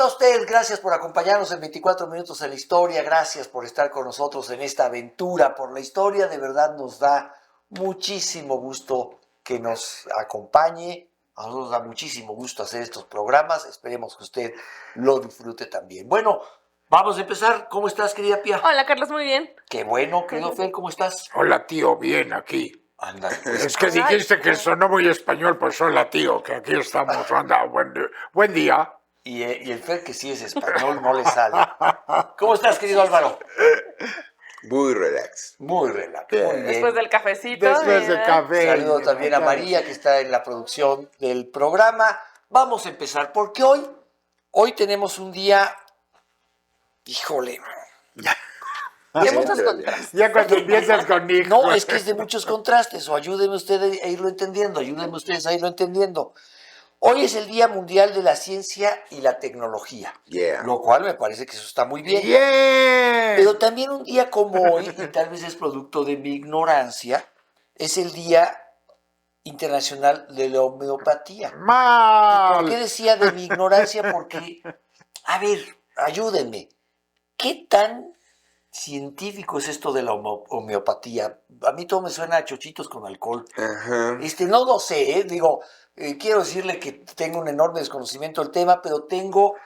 está usted? Gracias por acompañarnos en 24 minutos en la historia. Gracias por estar con nosotros en esta aventura por la historia. De verdad nos da muchísimo gusto que nos acompañe. A nosotros nos da muchísimo gusto hacer estos programas. Esperemos que usted lo disfrute también. Bueno, vamos a empezar. ¿Cómo estás, querida Pía? Hola, Carlos, muy bien. Qué bueno, querido Fer, ¿cómo estás? Hola, tío, bien, aquí. Anda, pues. Es que dijiste que sonó muy español, pues hola, tío, que aquí estamos. Anda, buen día. Y el Fer, que sí es español, no le sale. ¿Cómo estás, querido Álvaro? Muy relax. Muy relax, muy bien. Después del cafecito. Después del café. Saludo también a María, que está en la producción del programa. Vamos a empezar, porque hoy tenemos un día, híjole, De muchos contrastes. Ya cuando empiezas conmigo. no, es que es de muchos contrastes, o ayúdenme ustedes a irlo entendiendo, ayúdenme ustedes a irlo entendiendo. Hoy es el Día Mundial de la Ciencia y la Tecnología, Yeah. lo cual me parece que eso está muy bien. ¡Bien! Pero también un día como hoy, y tal vez es producto de mi ignorancia, es el Día Internacional de la Homeopatía. ¿Y por qué ¡Mal! decía de mi ignorancia? Porque, a ver, ayúdenme, ¿qué tan científico es esto de la homeopatía? A mí todo me suena a chochitos con alcohol. Ajá. No lo sé, quiero decirle que tengo un enorme desconocimiento del tema, pero tengo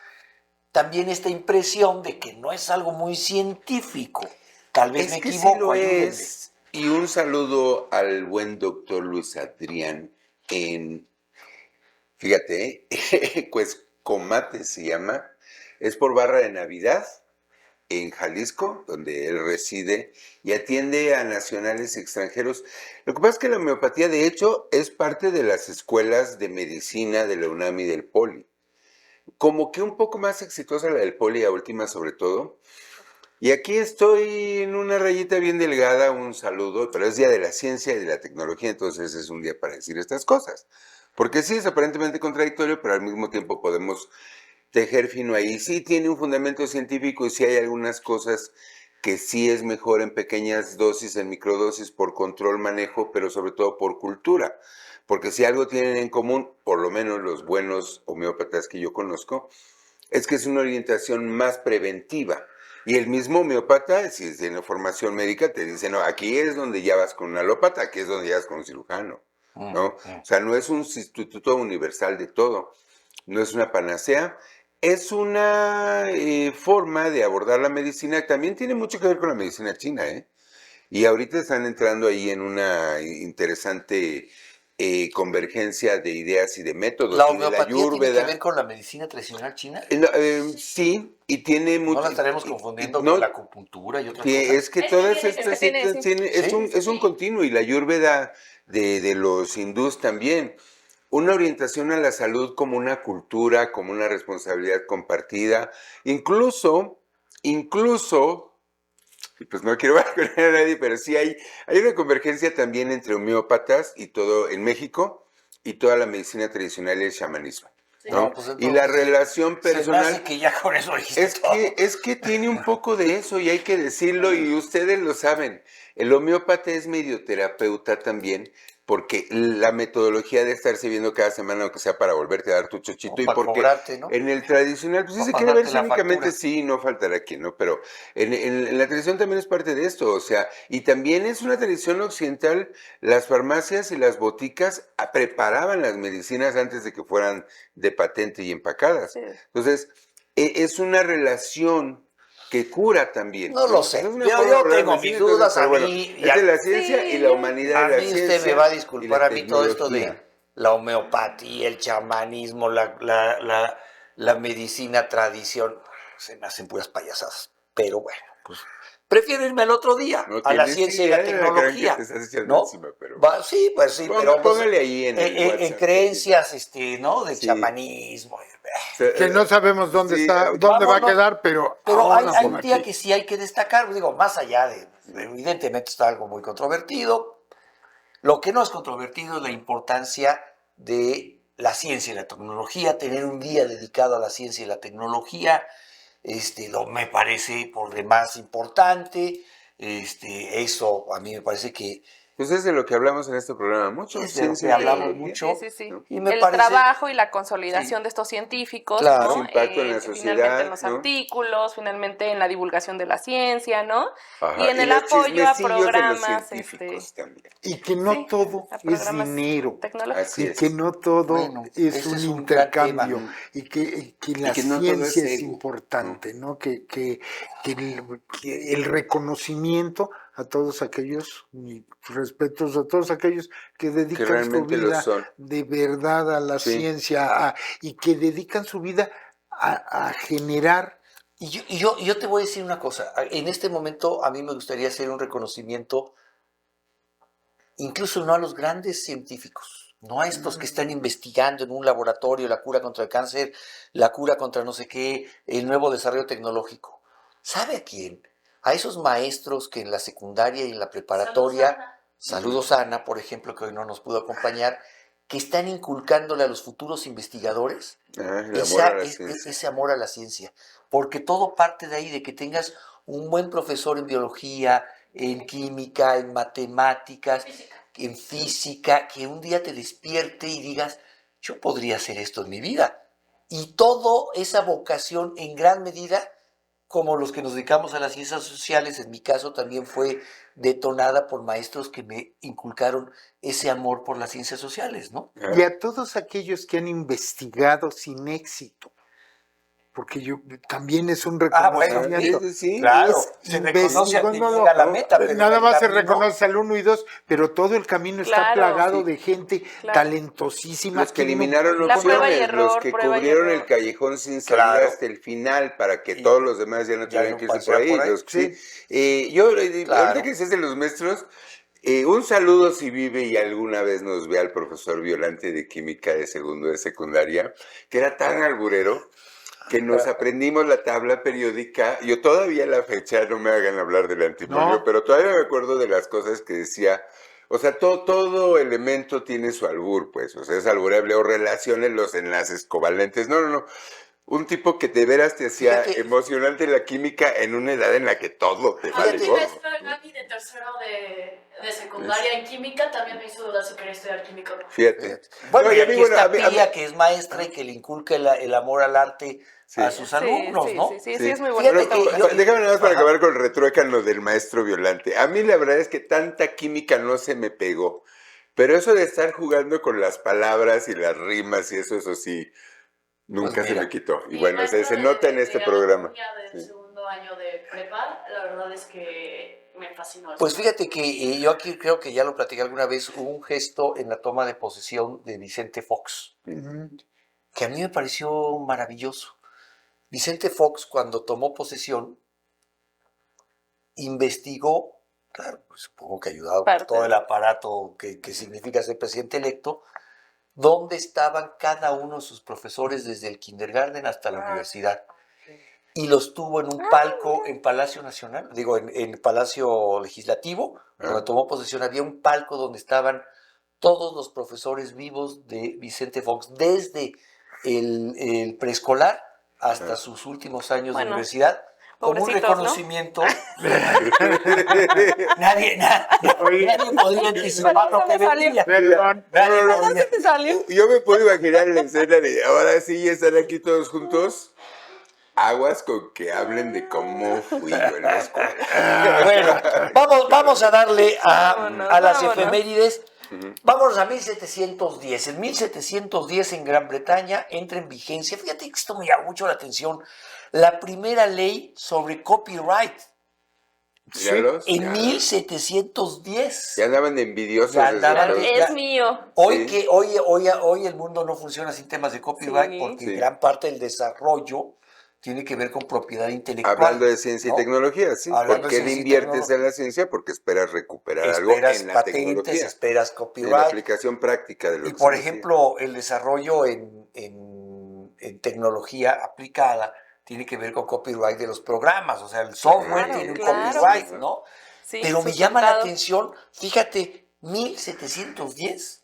también esta impresión de que no es algo muy científico. Tal vez me Es que sí equivoco, lo ayúdenme. es. Y un saludo al buen doctor Luis Adrián fíjate, pues Comate se llama, es por Barra de Navidad, en Jalisco, donde él reside, y atiende a nacionales y extranjeros. Lo que pasa es que la homeopatía, de hecho, es parte de las escuelas de medicina de la UNAM y del Poli. Como que un poco más exitosa la del Poli, a última sobre todo. Y aquí estoy en una rayita bien delgada, un saludo, pero es Día de la Ciencia y de la Tecnología, entonces es un día para decir estas cosas. Porque sí es aparentemente contradictorio, pero al mismo tiempo podemos tejer fino ahí. Sí tiene un fundamento científico y sí hay algunas cosas que sí es mejor en pequeñas dosis, en microdosis, por control, manejo, pero sobre todo por cultura. Porque si algo tienen en común, por lo menos los buenos homeópatas que yo conozco, es que es una orientación más preventiva. Y el mismo homeópata, si tiene formación médica, te dice, no, aquí es donde ya vas con un alópata, aquí es donde ya vas con un cirujano, ¿no? O sea, no es un sustituto universal de todo, no es una panacea, es una forma de abordar la medicina, también tiene mucho que ver con la medicina china, ¿eh? Y ahorita están entrando ahí en una interesante convergencia de ideas y de métodos. ¿La Y de la homeopatía tiene que Ayurveda. ver con la medicina tradicional china? Sí, y tiene mucho. ¿No la estaremos confundiendo no, con la acupuntura y otras que cosas? es que todas Es que estas tiene, sí. es un continuo, y la Ayurveda de los hindús también. Una orientación a la salud como una cultura, como una responsabilidad compartida, incluso, y pues no quiero vacunar a nadie, pero sí hay una convergencia también entre homeópatas y todo en México y toda la medicina tradicional y el chamanismo, ¿no? No, pues Y la entonces, relación se me personal hace que ya con eso dijiste todo. es que tiene un poco de eso y hay que decirlo, y ustedes lo saben. El homeópata es medio terapeuta también, porque la metodología de estarse viendo cada semana, aunque sea para volverte a dar tu chochito, O y para porque cobrarte, ¿no? en el tradicional, pues sí O se para quiere ver darte la cínicamente, factura. sí, no faltará quien, ¿no? Pero en la tradición también es parte de esto, o sea, y también es una tradición occidental, las farmacias y las boticas preparaban las medicinas antes de que fueran de patente y empacadas. Sí. Entonces, es una relación que cura también. No lo sé. Es una Yo forma de abordar tengo la mis medicina, dudas, pero a bueno, mí, es de la ciencia Sí, y la humanidad a de la mí ciencia. usted me va a y disculpar, la a mí todo esto de tecnología. la homeopatía, el chamanismo, la medicina tradición, se me hacen puras payasadas. Pero bueno, pues prefiero irme al otro día, No a la tienes ciencia y la idea de la gran que tecnología, te estás echando ¿no? encima, pero Sí, pues sí, pero pues, póngale ahí en el en WhatsApp. creencias, ¿no? De Sí. chamanismo. Que no sabemos dónde Sí, está, dónde va a Vámonos. quedar, pero Pero hay ahora por un día aquí. que sí hay que destacar, digo, más allá evidentemente está algo muy controvertido, lo que no es controvertido es la importancia de la ciencia y la tecnología, tener un día dedicado a la ciencia y la tecnología, me parece por demás importante, eso a mí me parece que Pues es de lo que hablamos en este programa mucho. Es de lo que ciencia y hablamos tecnología. mucho. Sí, sí, sí. Y me el parece- trabajo y la consolidación de estos científicos, Claro. ¿no? Su impacto en la Finalmente sociedad, en los ¿no? artículos, finalmente en la divulgación de la ciencia, ¿no? Ajá, Y en el los apoyo a chismecillos de los programas, científicos también. Y que no sí, todo a es programas dinero. tecnológicos. Así Y es. que no todo Bueno, es ese un es un gran intercambio. tema. Y que la que no todo es ciencia es ego, importante, ¿no? Que el reconocimiento a todos aquellos, y respetos a todos aquellos que dedican su realmente lo vida son. de verdad a la Sí. ciencia y que dedican su vida a generar. Y yo te voy a decir una cosa. En este momento a mí me gustaría hacer un reconocimiento, incluso no a los grandes científicos, no a estos que están investigando en un laboratorio la cura contra el cáncer, la cura contra no sé qué, el nuevo desarrollo tecnológico. ¿Sabe a quién? A esos maestros que en la secundaria y en la preparatoria, saludos a Ana, por ejemplo, que hoy no nos pudo acompañar, que están inculcándole a los futuros investigadores El amor a la ese ciencia. amor a la ciencia, porque todo parte de ahí, de que tengas un buen profesor en biología, en química, en matemáticas, en física, que un día te despierte y digas, yo podría hacer esto en mi vida. Y toda esa vocación en gran medida, como los que nos dedicamos a las ciencias sociales, en mi caso también fue detonada por maestros que me inculcaron ese amor por las ciencias sociales, ¿no? Y a todos aquellos que han investigado sin éxito, porque yo también es un reconocimiento. Sí, Claro, Es se reconoce al que investigó, llega a la meta, pero nada en el más se camino- reconoce al 1 y 2, pero todo el camino está Claro, plagado sí. de gente Claro. talentosísima. Los que no- eliminaron La prueba y opciones, los error, que prueba y cubrieron error. el callejón sin salida Claro. hasta el final para que Y todos los demás ya no ya tuvieran no que irse por pasaran ahí. por ahí, Los que sí. Claro. Ahorita que dices de los maestros, un saludo si vive y alguna vez nos ve al profesor Violante de Química de segundo de secundaria, que era tan alburero que nos aprendimos la tabla periódica. Yo todavía a la fecha, no me hagan hablar del antimonio, No. pero todavía me acuerdo de las cosas que decía. O sea, todo elemento tiene su albur, pues. O sea, es alburable o relaciones, los enlaces covalentes. No. Un tipo que de veras te hacía Fíjate. emocionante la química en una edad en la que todo te vale Fíjate. gordo. Maestra Gaby de tercero de secundaria en química también me hizo dudar si quería estudiar química. Fíjate. Bueno, No, y y aquí bueno, está a mí- Pía, que es maestra y que le inculca el amor al arte Sí. a sus alumnos, sí, ¿no? sí, Sí. es muy Fíjate bonito. que yo- Déjame nada más para Ajá. acabar con el retruécano del maestro Violante. A mí la verdad es que tanta química no se me pegó. Pero eso de estar jugando con las palabras y las rimas y eso sí, nunca Pues se mira. me quitó. Y Mi bueno, maestra se nota en este de programa. anatomía del Sí. segundo año de prepa, la verdad es que me fascinó. eso. Pues fíjate que yo aquí creo que ya lo platiqué alguna vez, hubo un gesto en la toma de posesión de Vicente Fox, que a mí me pareció maravilloso. Vicente Fox, cuando tomó posesión, investigó, claro, pues supongo que ayudado por Parte todo de- el aparato que significa ser presidente electo, dónde estaban cada uno de sus profesores desde el kindergarten hasta la universidad. Y los tuvo en un palco en Palacio Nacional, digo, en Palacio Legislativo, donde tomó posesión, había un palco donde estaban todos los profesores vivos de Vicente Fox, desde el preescolar hasta sus últimos años de Bueno, universidad, como un pobrecitos, ¿no? reconocimiento. nadie podía anticipar lo que venía. Perdón. Nadie No, no, podía- ¿Dónde te salió? Yo me puedo imaginar la escena de ahora sí están aquí todos juntos. Aguas con que hablen de cómo fui yo en la escuela. Bueno, vamos a darle Vámonos, a las vámonos. efemérides. Vámonos a 1710. En 1710 en Gran Bretaña entra en vigencia, fíjate que esto me llama mucho la atención, la primera ley sobre copyright. En 1710. Ya andaban de envidiosos Ya desde andaban entonces. de- Es mío. Hoy, Sí. hoy el mundo no funciona sin temas de copyright Sí. porque Sí. gran parte del desarrollo tiene que ver con propiedad intelectual. Hablando de ciencia ¿no? y tecnología, sí. Hablando ¿Por de qué ciencia y inviertes tecnología? en la ciencia? Porque esperas recuperar algo Esperas en la patentes, tecnología. esperas En la copyright. aplicación práctica de lo Y que por se decía. ejemplo, el desarrollo en tecnología aplicada tiene que ver con copyright de los programas, o sea, el software Claro, tiene un claro. copyright, ¿no? Sí, Pero me llama la sustentado. atención, fíjate, 1710,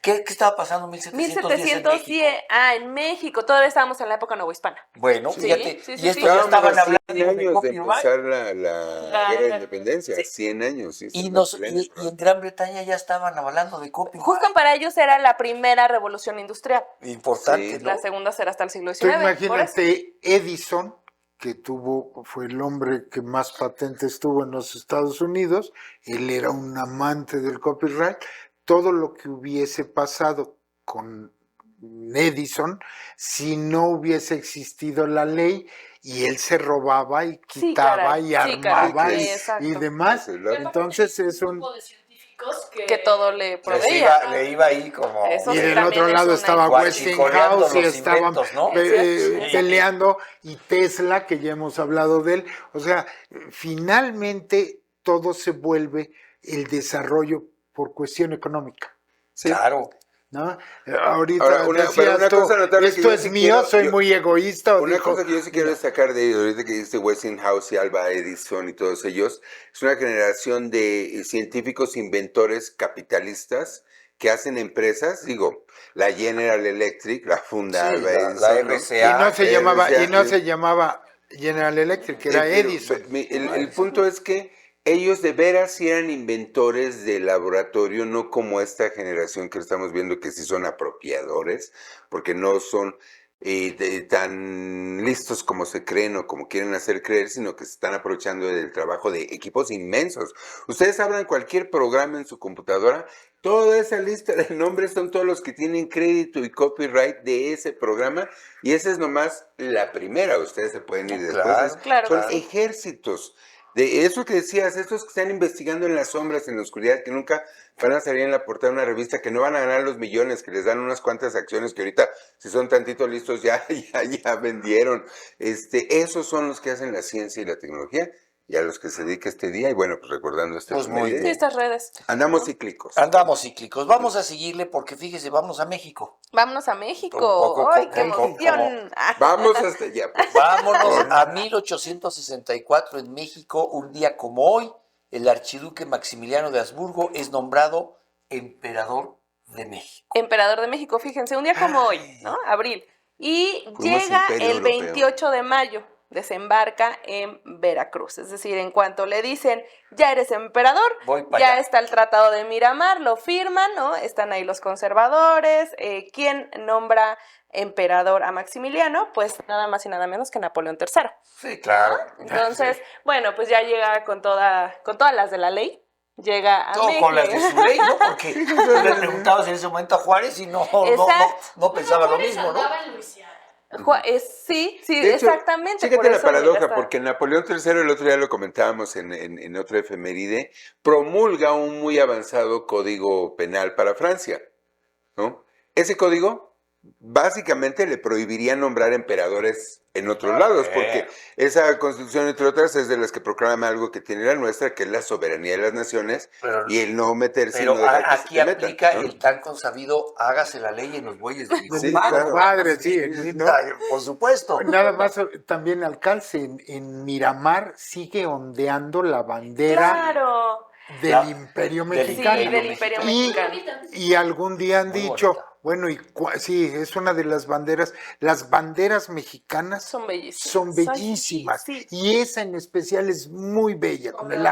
¿Qué estaba pasando en 1710 en México? 1710, en México, todavía estábamos en la época novohispana. Bueno, Sí, fíjate, sí, y sí, esto sí. ya Estábamos estaban a hablando 100 de años de copyright. empezar la guerra de independencia, sí. 100 años. Sí, Y, estamos plenos, y en Gran Bretaña ya estaban hablando de copyright. Justo para ellos era la primera revolución industrial. Importante, Sí. ¿no? La segunda será hasta el siglo Tú XIX. imagínate Edison, que fue el hombre que más patentes tuvo en los Estados Unidos, él era un amante del copyright, todo lo que hubiese pasado con Edison si no hubiese existido la ley y él se robaba y Sí, quitaba caray, y sí, armaba caray, y exacto. demás. Sí, claro. Entonces es un... grupo de científicos Que todo le Les proveía. le iba ahí como... Eso Y sí del también otro es lado una estaba injusticia. Guachicoleando Westinghouse y los estaban inventos, ¿no? Exacto. peleando, y Tesla, que ya hemos hablado de él. O sea, finalmente todo se vuelve el desarrollo por cuestión económica, Sí. Claro. ¿no? Ahorita Ahora, pero decías una tú, cosa notable que esto yo es sí mío, quiero- soy yo- muy egoísta. o Una dijo, cosa que yo sí quiero destacar de ellos, ahorita que dice Westinghouse y Alba Edison y todos ellos, es una generación de científicos inventores capitalistas que hacen empresas, digo, la General Electric, la funda Sí, Alba la Edison, ¿no? RCA. y no RCA, se llamaba General Electric, era pero Edison. el punto es que ellos de veras sí eran inventores de laboratorio, no como esta generación que estamos viendo que sí son apropiadores, porque no son tan listos como se creen o como quieren hacer creer, sino que se están aprovechando del trabajo de equipos inmensos. Ustedes abran cualquier programa en su computadora, toda esa lista de nombres son todos los que tienen crédito y copyright de ese programa, y esa es nomás la primera. Ustedes se pueden ir después. Claro, claro Son que sí. ejércitos. De eso que decías, estos que están investigando en las sombras, en la oscuridad, que nunca van a salir en la portada de una revista, que no van a ganar los millones, que les dan unas cuantas acciones que ahorita, si son tantito listos, ya vendieron. Esos son los que hacen la ciencia y la tecnología, y a los que se dedica este día, y bueno, pues recordando este Pues muy efeméride, Sí, estas redes. andamos cíclicos. Andamos cíclicos. Vamos a seguirle porque fíjese, vamos a México. Vámonos a México. Un poco ¡Ay, qué como- emoción! Vamos hasta allá, pues. Vámonos a 1864 en México, un día como hoy, el archiduque Maximiliano de Habsburgo es nombrado emperador de México. Emperador de México, fíjense, un día como hoy, ¿no? Abril. Y Fuimos llega imperio el europeo. 28 de mayo, desembarca en Veracruz. Es decir, en cuanto le dicen, ya eres emperador, Voy para ya allá. está el Tratado de Miramar, lo firman, ¿no? Están ahí los conservadores. ¿Quién nombra emperador a Maximiliano? Pues nada más y nada menos que Napoleón III. Sí, claro. Entonces, bueno, pues ya llega con todas las de la ley. Llega a Todo México. con las de su ley, ¿no? Porque le preguntabas en ese momento a Juárez y no pensaba lo Juárez mismo, ¿no? andaba en Luisiana. Sí, De hecho, exactamente. Fíjate por la eso llega paradoja, esta- porque Napoleón III, el otro día lo comentábamos en otra efeméride, promulga un muy avanzado código penal para Francia, ¿no? Ese código básicamente le prohibiría nombrar emperadores en otros lados, porque esa constitución, entre otras, es de las que proclama algo que tiene la nuestra, que es la soberanía de las naciones, Pero- y el no meterse y Pero no dejar que se aquí te metan, aplica ¿no? el tan consabido, hágase la ley en los bueyes de mi Sí, compadre. claro. Padre, sí, ¿no? Ay, por supuesto. Nada más también alcance, en Miramar sigue ondeando la bandera Claro. del La- Imperio del Sí, Mexicano. del Imperio Y, Mexicano. y algún día han Muy dicho, bonita. bueno, sí, es una de las banderas mexicanas Son bellísimas. son bellísimas, Sí. y esa en especial es muy bella, con el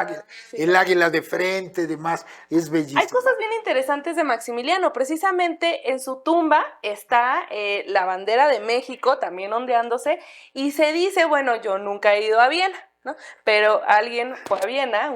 Sí. águila de frente, demás, es bellísima. Hay cosas bien interesantes de Maximiliano. Precisamente en su tumba está la bandera de México también ondeándose y se dice, bueno, yo nunca he ido a Viena, ¿no? Pero alguien fue a Viena,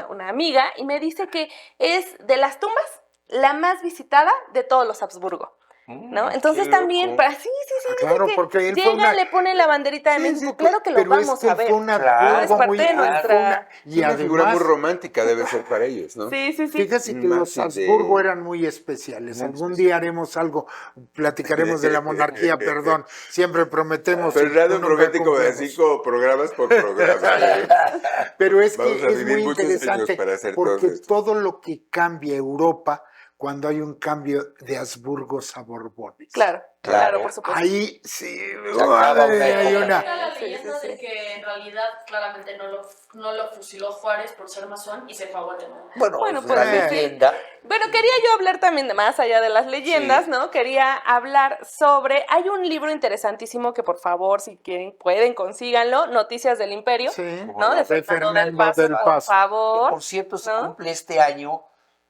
una amiga, y me dice que es de las tumbas la más visitada de todos los Habsburgo, ¿no? Entonces qué también, loco. sí, dice Claro, que porque él fue llega, una- le pone la banderita de Sí, México, sí, claro que lo pero es vamos que a él ver. fue una Claro, es parte de fue nuestra- y Una figura muy además, romántica debe ser para ellos, ¿no? Sí, sí, sí. fíjese que Más los de- Habsburgo eran muy especiales. Muy Algún día haremos algo, platicaremos de la monarquía, perdón. Siempre prometemos. Pero el y radio nunca promete como de cumplimos. 5 programas por programa. ¿eh? Pero es Vamos que a es vivir muy muchos años interesante para hacer porque todo esto. todo lo que cambia Europa cuando hay un cambio de Habsburgos a Borbones. Claro, Claro. por supuesto. Ahí sí, Se acaba madre, una hay época. una... Está la Sí, leyenda sí, de sí. que en realidad claramente no lo fusiló Juárez por ser masón y se fue a Guatemala. Bueno, Bueno, es pues una sí. leyenda. Bueno, quería yo hablar también de más allá de las leyendas, Sí. ¿no? Quería hablar sobre, hay un libro interesantísimo que por favor, si quieren, pueden, consíganlo, Noticias del Imperio, Sí, ¿no? De Fernando del Paso, por favor. Por cierto, se ¿no? cumple este año,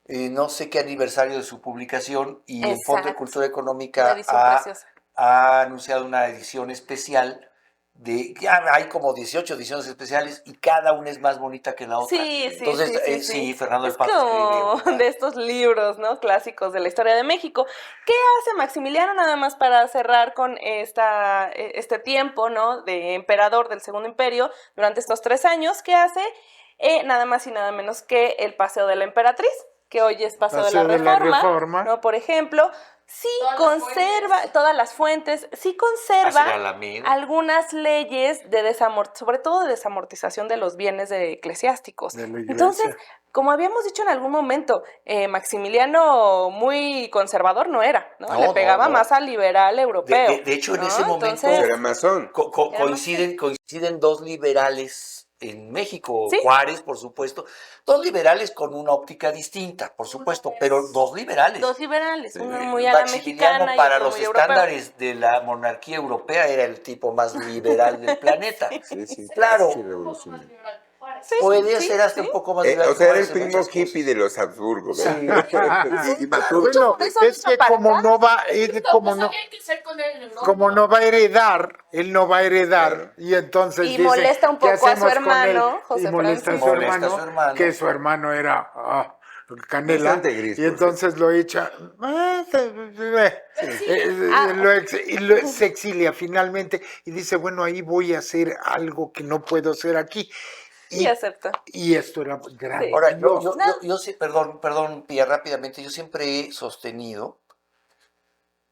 no sé qué aniversario de su publicación, y el Fondo de Exacto. Cultura Una Económica edición preciosa. ha anunciado una edición especial. Hay como 18 ediciones especiales y cada una es más bonita que la otra. Sí, sí, Entonces, sí, sí. Fernando del Es Paso como escribe una- de estos libros, ¿no? Clásicos de la historia de México. ¿Qué hace Maximiliano nada más para cerrar con este tiempo, ¿no? De emperador del Segundo Imperio durante estos 3 años? ¿Qué hace? Nada más y nada menos que el Paseo de la Emperatriz, que hoy es Paseo de la Reforma, ¿no? Por ejemplo, sí Todas las conserva fuentes. todas las fuentes, sí hacia conserva la Alameda. algunas leyes de sobre todo de desamortización de los bienes eclesiásticos. de la iglesia. Entonces, como habíamos dicho en algún momento, Maximiliano muy conservador no era, ¿no? No, Le pegaba no. más al liberal europeo. De hecho, en ¿no? ese momento Entonces, Era masón. Era coinciden dos liberales en México, Sí. Juárez, por supuesto, dos liberales con una óptica distinta, por supuesto, Uno es- pero dos liberales. dos liberales, Sí. uno muy a la Maximiliano, mexicana y para otro los muy europeo. estándares de la monarquía europea, era el tipo más liberal del planeta. Sí, sí. Claro. Sí, Un poco más revolucionario. liberal que Juárez. Sí, Puede sí, ser hasta sí. un poco más liberal. O que sea, era el Juárez en primo muchas hippie cosas. de los Habsburgo, Sí. ¿verdad? Y mató- Bueno, Eso es hizo que para como acá. no va, No sabía qué hacer con él, ¿no? como no va a heredar, él no va a heredar, Claro. y entonces Y dice, molesta un ¿qué poco a su hacemos con hermano, él? José Y molesta a Francisco. su Molesta a su hermano, hermano. que su hermano era canela, Bastante gris, y por entonces lo echa, se exilia finalmente, y dice, bueno, ahí voy a hacer algo que no puedo hacer aquí. Y acepta. Y esto era grande. Ahora, No. yo sí, perdón, Pía, rápidamente, yo siempre he sostenido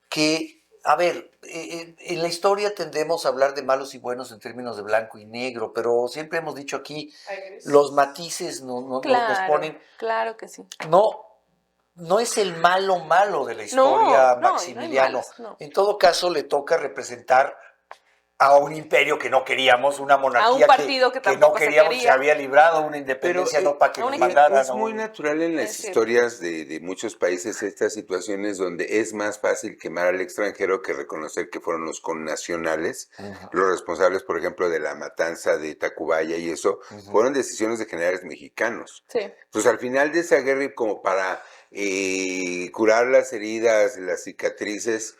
que, a ver, en la historia tendemos a hablar de malos y buenos en términos de blanco y negro, pero siempre hemos dicho aquí, los matices nos Claro, ponen, claro que sí. no es el malo de la historia, No, no hay Maximiliano. malos, no. En todo caso, le toca representar a un imperio que no queríamos, una monarquía A un partido que no tampoco se queríamos, quería. había librado, una independencia Pero, no para que a nos un mandaran Es a muy un- natural en las Es cierto. historias de muchos países estas situaciones donde es más fácil quemar al extranjero que reconocer que fueron los connacionales. Los responsables, por ejemplo, de la matanza de Tacubaya y eso, fueron decisiones de generales mexicanos. Sí. Pues al final de esa guerra, y como para curar las heridas, las cicatrices,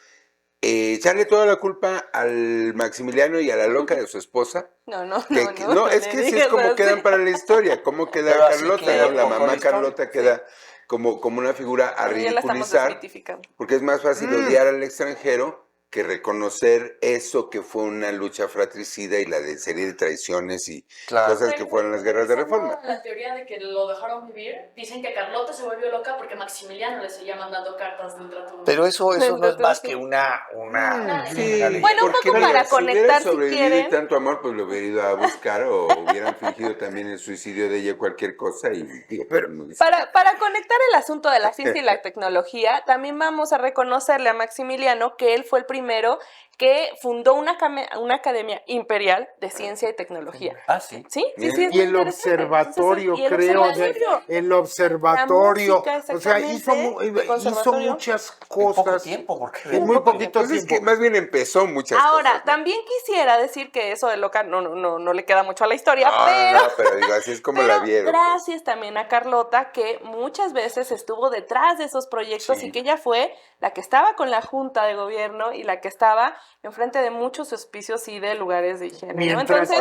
echarle toda la culpa al Maximiliano y a la loca de su esposa. No, no, Que- no, que- no. es le que sí es digas como así. quedan para la historia, cómo queda Pero así Carlota, queda ¿no? La un poco mamá la historia. Carlota queda como una figura a Bueno, ya la estamos ridiculizar, desmitificando. porque es más fácil odiar al extranjero que reconocer eso que fue una lucha fratricida y la de serie de traiciones y Claro. cosas que fueron las guerras de reforma. La teoría de que lo dejaron vivir, dicen que Carlota se volvió loca porque Maximiliano le seguía mandando cartas de ultratumba. Pero eso no es Entonces, más sí. que una Sí, leyenda. Bueno, un porque poco mira, para si hubiera conectar, si sobrevivido quieren. y tanto amor, pues lo hubiera ido a buscar o hubieran fingido también el suicidio de ella, cualquier cosa y digo, Pero- no dice- Para conectar el asunto de la ciencia y la tecnología, también vamos a reconocerle a Maximiliano que él fue el primero que fundó una academia imperial de ciencia y tecnología. Ah, sí. ¿Sí? Sí, Bien. sí, es Y muy el interesante. observatorio, Entonces, y el creo, observatorio. el observatorio, La música, o sea, hizo exactamente, conservatorio. muchas En poco cosas tiempo, porque en muy poco poquito Pues es que tiempo. más bien empezó muchas Ahora, cosas. ¿no? también quisiera decir que eso de loca no le queda mucho a la historia, No, pero... no, pero digo, así es como Pero la vieron. gracias también a Carlota, que muchas veces estuvo detrás de esos proyectos Sí. y que ella fue la que estaba con la Junta de Gobierno y la que estaba enfrente de muchos auspicios y de lugares de higiene. ¿no? Mientras, Entonces,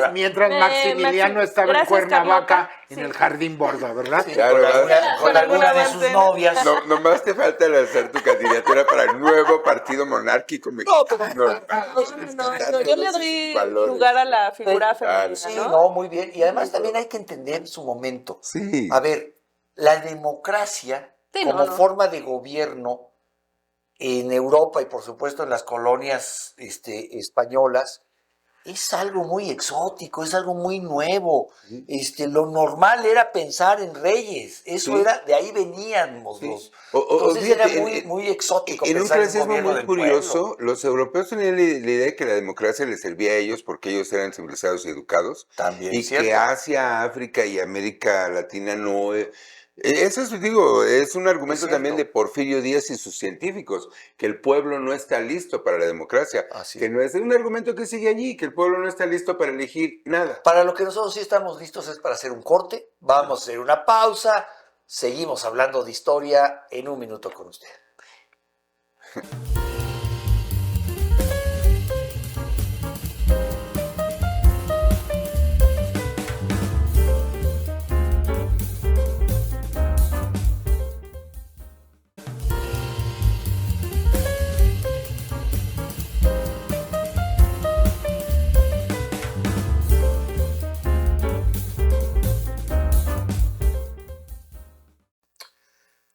Maximiliano estaba en gracias, Cuernavaca, Carlota. en Sí. el Jardín Borda, ¿verdad? Sí, Claro, con ¿verdad? alguna, Con alguna de sus avance. novias. No, nomás te falta lanzar tu candidatura para el nuevo partido monárquico mexicano. No, yo le doy Valores. lugar a la figura Sí, femenina, Sí, ¿no? no, muy bien. Y además también hay que entender su momento. Sí. A ver, la democracia Sí, como no. forma de gobierno en Europa y por supuesto en las colonias españolas es algo muy exótico, es algo muy nuevo. Lo normal era pensar en reyes, eso Sí. era, de ahí veníamos Sí. los. O Entonces fíjate, era muy exótico en un pensar en un clasismo gobierno muy del curioso, pueblo. los europeos tenían la idea de que la democracia les servía a ellos porque ellos eran civilizados y educados, También es y que cierto. Asia, África y América Latina no. Eso es, digo, es un argumento Es también de cierto. Porfirio Díaz y sus científicos, que el pueblo no está listo para la democracia, Así que es. no es un argumento que sigue allí, que el pueblo no está listo para elegir nada. Para lo que nosotros sí estamos listos es para hacer un corte, vamos a hacer una pausa, seguimos hablando de historia en un minuto con usted.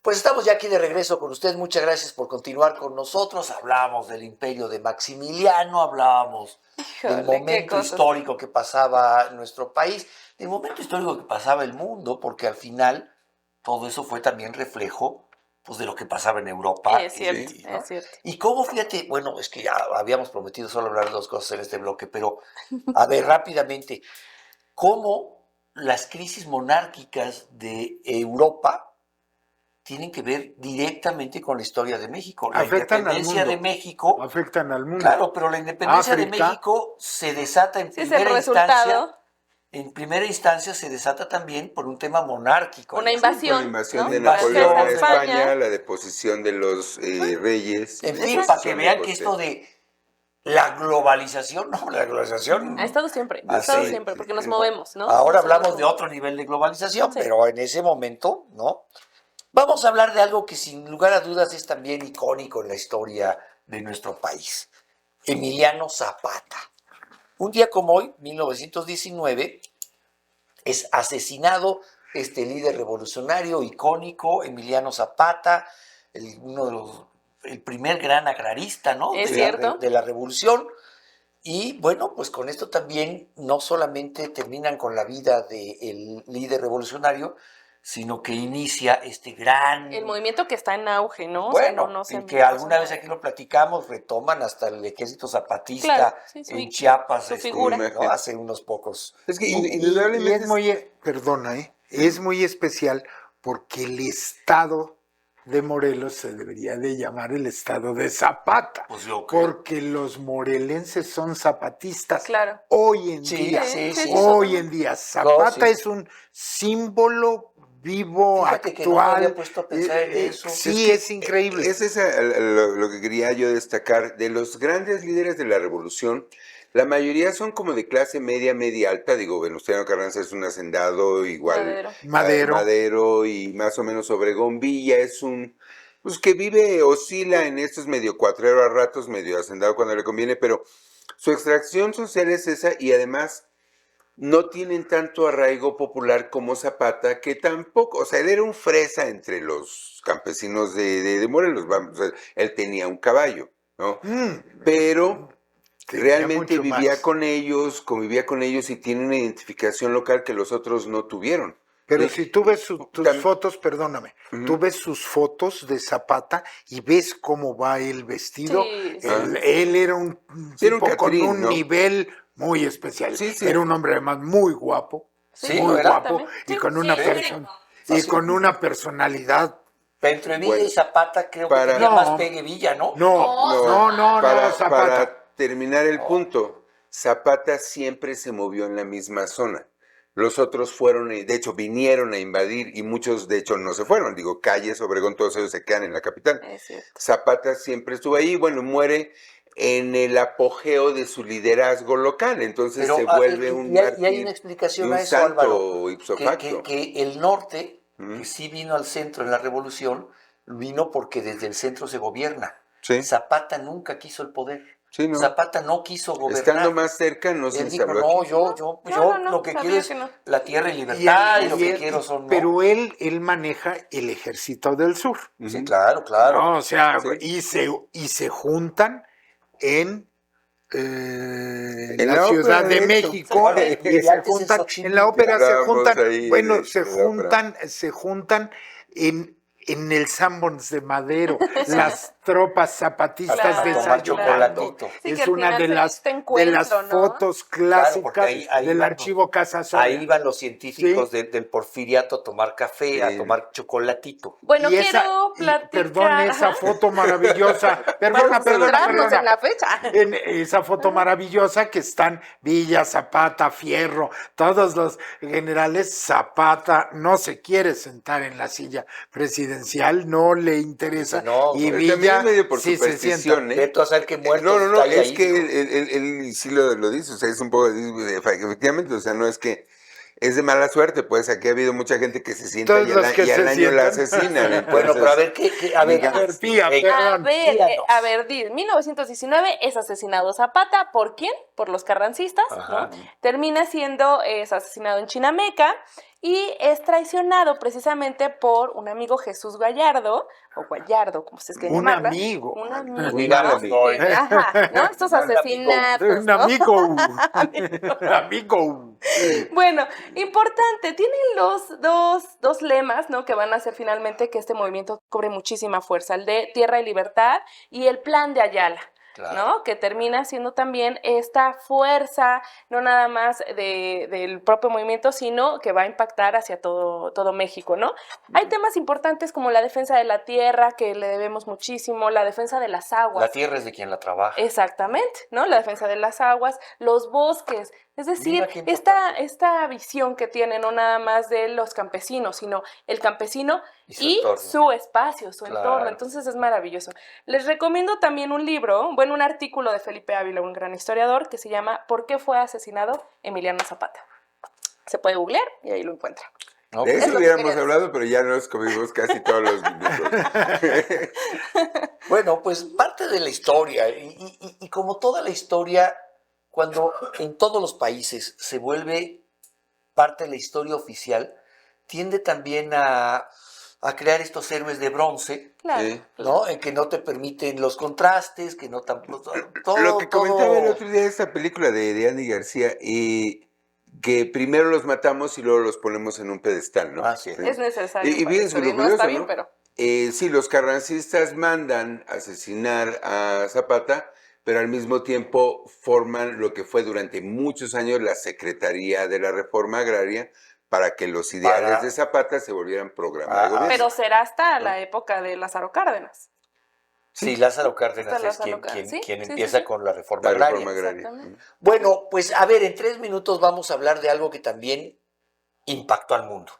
Pues estamos ya aquí de regreso con usted. Muchas gracias por continuar con nosotros. Hablábamos del imperio de Maximiliano, hablábamos del Híjole, qué momento cosas. histórico que pasaba en nuestro país, del momento histórico que pasaba el mundo, porque al final todo eso fue también reflejo pues, de lo que pasaba en Europa. Es cierto, ¿no? es cierto. Y cómo, fíjate, bueno, es que ya habíamos prometido solo hablar de dos cosas en este bloque, pero a ver, rápidamente, cómo las crisis monárquicas de Europa tienen que ver directamente con la historia de México. La Afectan al independencia mundo. de México, Afectan al mundo. claro, pero la independencia de África. México se desata en Sí, es el primera instancia. resultado. En primera instancia se desata también por un tema monárquico. Una ¿no? Con la invasión. invasión ¿no? de Invasión Napoleón a de España, la deposición de los reyes. En la fin, para que deposición de vean que Cortés. esto de la globalización, no, la globalización. Ha estado siempre, ha Así, estado siempre, porque nos movemos, ¿no? Ahora Nos hablamos movemos. de otro nivel de globalización, Sí. pero en ese momento, ¿no? Vamos a hablar de algo que sin lugar a dudas es también icónico en la historia de nuestro país. Emiliano Zapata. Un día como hoy, 1919, es asesinado este líder revolucionario icónico, Emiliano Zapata, el primer gran agrarista, ¿no? Es de la cierto. de la revolución. Y bueno, pues con esto también no solamente terminan con la vida del líder revolucionario, sino que inicia este gran... El movimiento que está en auge, ¿no? O sea, Bueno, no se y han que visto, alguna o vez sea, aquí lo platicamos, retoman hasta el ejército zapatista Claro, sí, en Chiapas, su figura. ¿no? Hace unos pocos. Es que Y indudablemente. es muy, perdona, es muy especial porque el estado de Morelos se debería de llamar el estado de Zapata, Pues yo creo. porque los morelenses son zapatistas. Claro. Hoy en Sí, día, sí, sí. hoy en día, Zapata sí. es un símbolo vivo, Fíjate que no me actual. había puesto a pensar en eso. Sí, es increíble. Es lo que quería yo destacar. De los grandes líderes de la revolución, la mayoría son como de clase media, media alta. Digo, Venustiano Carranza es un hacendado, igual Madero. Madero. Y más o menos Obregón Villa es un, pues que vive, oscila en estos medio cuatrero a ratos, medio hacendado cuando le conviene, pero su extracción social es esa y además no tienen tanto arraigo popular como Zapata, que tampoco, o sea, él era un fresa entre los campesinos de Morelos, vamos, él tenía un caballo, ¿no? Pero Tenía realmente mucho vivía más. con ellos, convivía con ellos y tiene una identificación local que los otros no tuvieron. Pero Y- si tú ves tus tam- fotos, perdóname, tú ves sus fotos de Zapata y ves cómo va él vestido. Sí, sí. Él era un Sí, era un tipo con Catrín, un ¿no? nivel muy especial. Sí, sí. Era un hombre además muy guapo, Sí, muy ¿no era? guapo También. y Sí, con sí, una sí. y con una personalidad. Pero entre Villa Bueno, y Zapata creo que para- tenía No. más pegue Villa, ¿no? No, Zapata. Para terminar el punto, Zapata siempre se movió en la misma zona. Los otros fueron, de hecho, vinieron a invadir y muchos, de hecho, no se fueron. Digo, Calles, Obregón, todos ellos se quedan en la capital. Es cierto. Zapata siempre estuvo ahí, bueno, muere en el apogeo de su liderazgo local, entonces Pero, se vuelve un y hay mártir una explicación y un a eso, santo Álvaro. ipso Que, facto. que el norte, Mm. que sí vino al centro en la revolución, vino porque desde el centro se gobierna. Sí, Zapata nunca quiso el poder. sí, no. Zapata no quiso gobernar. Estando más cerca no se Él dijo, instaló no, aquí. yo no, lo que sabía quiero es que no. la tierra y libertad, y, lo que quiero son... ¿no? Pero él maneja el ejército del sur. Sí, claro, claro. ¿No? O sea, Sí. y se juntan en en En la la Ciudad ópera, de de hecho. México, Sí. que Y se antes en juntan, Xochimilco. en la ópera se Hablábamos juntan, ahí bueno, de se la ópera. juntan en el Sanborns de Madero, Sí. las tropas zapatistas Claro, a tomar desayunando. chocolatito. Sí, que Es al una final este de las encuentro, ¿no? fotos Claro, porque clásicas ahí del van archivo Casasola. ahí van los científicos Sí. del Porfiriato a tomar café, a Sí. tomar chocolatito. Bueno, Y esa, quiero perdón, platicar. esa ajá, foto maravillosa, para perdona, concentrarnos en la fecha. en esa foto maravillosa que están Villa, Zapata, Fierro, todos los generales. Zapata no se quiere sentar en la silla presidencial, no le interesa, No, y no. Pero también Villa es medio por sí se sienta. superstición, ¿eh? Veto a saber que muertos No, está es ahí, que dijo. él sí lo dice, o sea, es un poco, efectivamente, o sea, no es que es de mala suerte, pues aquí ha habido mucha gente que se sienta Todos los que y al se año la sientan. asesinan. Bueno, pero a ver, a ver, A ver, Pía, venga. perdón. Díganos. A ver, 1919 es asesinado Zapata. ¿Por quién? Por los carrancistas, Ajá. ¿no? Termina siendo es asesinado en Chinameca y es traicionado precisamente por un amigo Jesús Gallardo, o Gallardo, como se quiere Un llamarlo. amigo. Un amigo. Digamos, ¿no? no, Ajá, ¿no? Estos Un amigo. asesinatos, Un ¿no? amigo. Amigo. Bueno, importante, tienen los dos lemas, ¿no? Que van a hacer finalmente que este movimiento cobre muchísima fuerza, el de Tierra y Libertad y el Plan de Ayala. Claro. ¿No? Que termina siendo también esta fuerza, no nada más del propio movimiento, sino que va a impactar hacia todo México, ¿no? Hay temas importantes como la defensa de la tierra, que le debemos muchísimo, la defensa de las aguas. La tierra es de quien la trabaja. Exactamente, ¿no? La defensa de las aguas, los bosques, es decir, Mira qué importante. esta visión que tiene no nada más de los campesinos, sino el campesino Y su y entorno. su espacio, su Claro. entorno. Entonces es maravilloso. Les recomiendo también un libro, bueno, un artículo de Felipe Ávila, un gran historiador, que se llama ¿Por qué fue asesinado Emiliano Zapata? Se puede googlear y ahí lo encuentra. No, De pues, eso lo que hubiéramos quería hablado, pero ya nos comimos casi todos los minutos. bueno, pues parte de la historia, y como toda la historia, cuando en todos los países se vuelve parte de la historia oficial, tiende también a crear estos héroes de bronce, Claro. Sí. ¿no? En que no te permiten los contrastes, que no tampoco todo, Lo que comentaba todo- el otro día de esta película de Andy García, y que primero los matamos y luego los ponemos en un pedestal, ¿no? Ah, sí. Es necesario. Y para bien, la historia, lo no está curioso, bien, ¿no? pero... Sí, los carrancistas mandan asesinar a Zapata, pero al mismo tiempo forman lo que fue durante muchos años la Secretaría de la Reforma Agraria para que los ideales Para- de Zapata se volvieran programa de Ah, gobierno. Pero será hasta la época de Lázaro Cárdenas. Sí, Lázaro Cárdenas Está es Lázaro quien, Cárdenas, quien, sí, quien sí, empieza sí. con la reforma La agraria. Reforma Agraria. Exactamente. Bueno, pues a ver, en 3 minutos vamos a hablar de algo que también impactó al mundo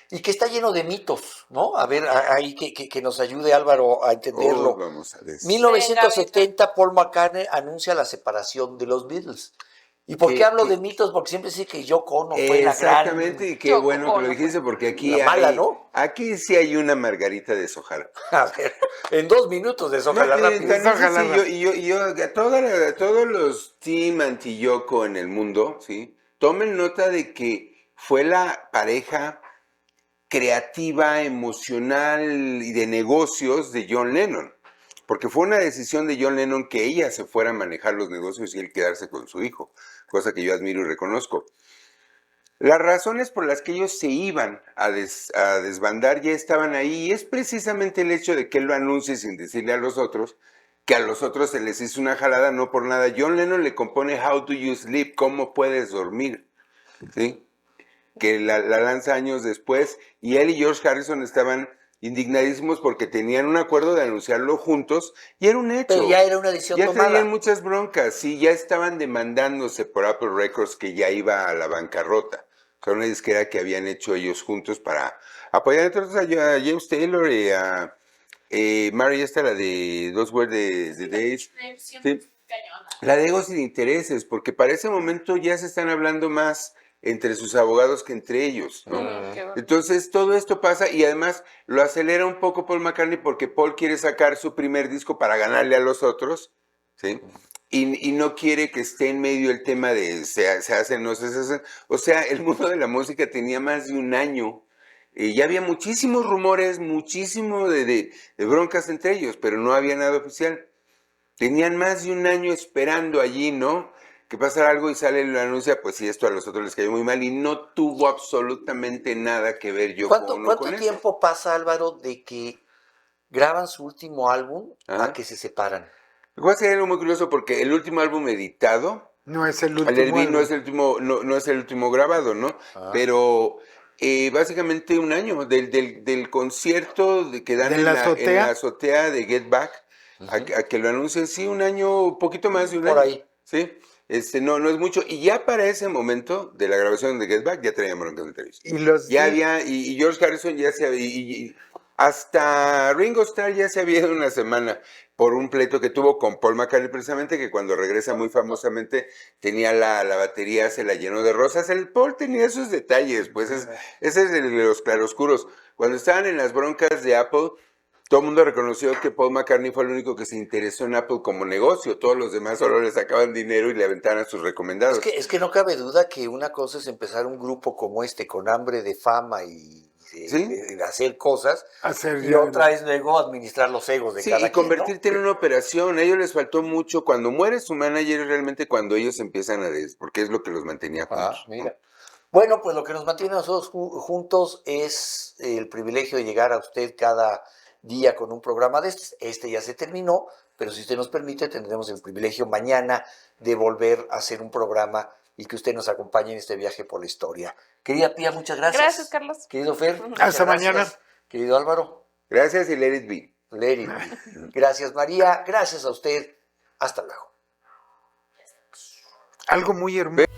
y que está lleno de mitos, ¿no? A ver, ahí que nos ayude Álvaro a entenderlo. Oh, vamos a decir. 1970, Paul McCartney anuncia la separación de los Beatles. ¿Y por qué Que- hablo que- de mitos? Porque siempre sé que Yoko Ono fue la Exactamente, gran... y qué Yoko bueno que lo Ono, dijiste, porque aquí La mala, hay, ¿no? aquí sí hay una margarita de sojar. A ver, en 2 minutos de Zócala No, rápido. tan es Ojalá. sencillo, y yo, a todos los team anti-Yoko en el mundo, ¿sí? Tomen nota de que fue la pareja creativa, emocional y de negocios de John Lennon. Porque fue una decisión de John Lennon que ella se fuera a manejar los negocios y él quedarse con su hijo, cosa que yo admiro y reconozco. Las razones por las que ellos se iban a desbandar ya estaban ahí, y es precisamente el hecho de que él lo anuncie sin decirle a los otros, que a los otros se les hizo una jalada, no por nada. John Lennon le compone How Do You Sleep, ¿cómo puedes dormir? ¿Sí? Que la lanza años después, y él y George Harrison estaban indignadísimos porque tenían un acuerdo de anunciarlo juntos, y era un hecho. Pero ya era una decisión Ya tomada. tenían muchas broncas, sí, ya estaban demandándose por Apple Records, que ya iba a la bancarrota. O sea, una disquera que habían hecho ellos juntos para apoyar entonces a James Taylor y a Mary, esta, la de Those Were the Days. Siempre Sí. cañona. La de egos y de intereses, porque para ese momento ya se están hablando más entre sus abogados que entre ellos, ¿no? Qué bueno. Entonces todo esto pasa, y además lo acelera un poco Paul McCartney porque Paul quiere sacar su primer disco para ganarle a los otros, ¿sí? Y no quiere que esté en medio el tema de se hacen, no se hacen. O sea, el mundo de la música tenía más de un año. Ya había muchísimos rumores, muchísimo de broncas entre ellos, pero no había nada oficial. tenían más de un año esperando allí, ¿no? Que pasara algo y sale la anuncia, pues sí, esto a los otros les cayó muy mal y no tuvo absolutamente nada que ver yo ¿Cuánto, con cuánto eso. tiempo pasa, Álvaro, de que graban su último álbum Ajá. a que se separan? Lo que pasa es que hay algo muy curioso porque el último álbum editado, No es el el último del Beat no álbum. es el último, no es el último grabado, ¿no? Ah. Pero básicamente un año del concierto que dan ¿De en la la azotea? azotea de Get Back a que lo anuncien, sí, un año, poquito más de un Por año. ahí. Sí, no es mucho. Y ya para ese momento de la grabación de Get Back ya traían broncas de televisión. Y los Ya di- había, y George Harrison ya se había, hasta Ringo Starr ya se había ido una semana por un pleito que tuvo con Paul McCartney precisamente, que cuando regresa muy famosamente tenía la batería, se la llenó de rosas. El Paul tenía esos detalles, pues ese es el de los claroscuros. Cuando estaban en las broncas de Apple, todo el mundo reconoció que Paul McCartney fue el único que se interesó en Apple como negocio. Todos los demás solo le sacaban dinero y le aventaban a sus recomendados. Es que no cabe duda que una cosa es empezar un grupo como este con hambre de fama y ¿Sí? de hacer cosas, hacer y ya- otra es luego administrar los egos de Sí, cada y quien, ¿no? convertirte en una operación. A ellos les faltó mucho. Cuando muere su manager, realmente cuando ellos empiezan porque es lo que los mantenía juntos. Mira. Bueno, pues lo que nos mantiene a nosotros juntos es el privilegio de llegar a usted cada día con un programa de estos. Este ya se terminó, pero si usted nos permite, tendremos el privilegio mañana de volver a hacer un programa y que usted nos acompañe en este viaje por la historia. Querida Pía, muchas gracias. Gracias, Carlos. Querido Fer, Hasta muchas gracias. mañana. Querido Álvaro, Gracias y let it be. Leri. Gracias, María. Gracias a usted. Hasta luego. algo muy hermoso.